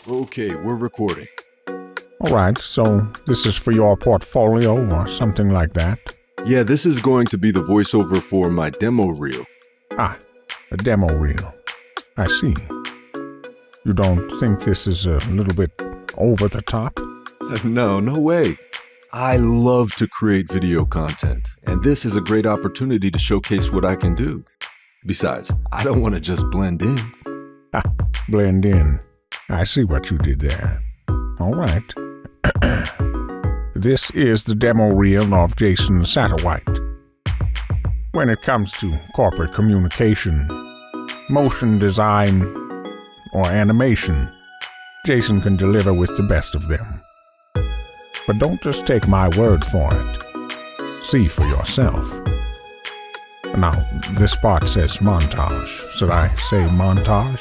Okay, we're recording. All right, so this is for your portfolio or something like that? Yeah, this is going to be the voiceover for my demo reel. Ah, a demo reel. I see. You don't think this is a little bit over the top? No way. I love to create video content, and this is a great opportunity to showcase what I can do. Besides, I don't want to just blend in. Ah, blend in. I see what you did there. All right. This is the demo reel of Jason Satterwhite. When it comes to corporate communication, motion design, or animation, Jason can deliver with the best of them. But don't just take my word for it. See for yourself. Now, this part says montage. Should I say montage?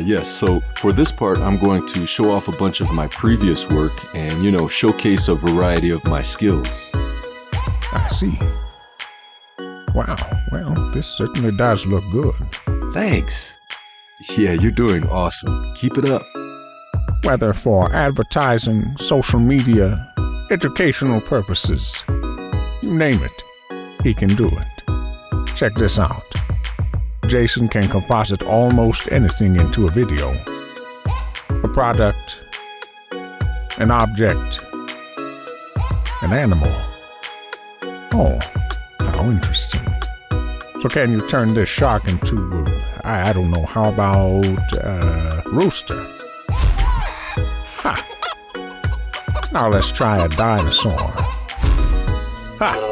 Yes, so for this part, I'm going to show off a bunch of my previous work and, showcase a variety of my skills. I see. Wow, well, this certainly does look good. Thanks. Yeah, you're doing awesome. Keep it up. Whether for advertising, social media, educational purposes, you name it, he can do it. Check this out. Jason can composite almost anything into a video. A product, an object, an animal. Oh, how interesting. So can you turn this shark into, I don't know, how about rooster? Ha! Now let's try a dinosaur. Ha!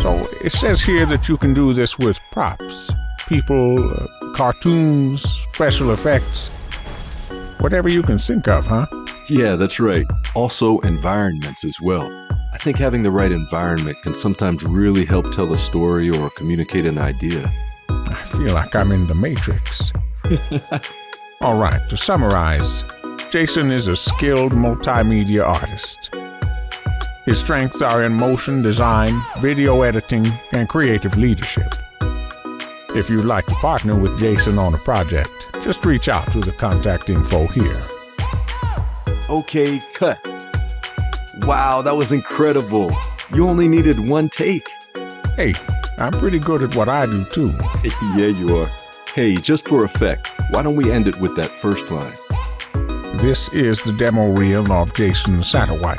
So it says here that you can do this with props, people, cartoons, special effects, whatever you can think of, huh? Yeah, that's right. Also environments as well. I think having the right environment can sometimes really help tell a story or communicate an idea. I feel like I'm in the Matrix. All right, to summarize, Jason is a skilled multimedia artist. His strengths are in motion design, video editing, and creative leadership. If you'd like to partner with Jason on a project, just reach out to the contact info here. Okay, cut. Wow, that was incredible. You only needed one take. Hey, I'm pretty good at what I do too. Yeah, you are. Hey, just for effect, why don't we end it with that first line? This is the demo reel of Jason Satterwhite.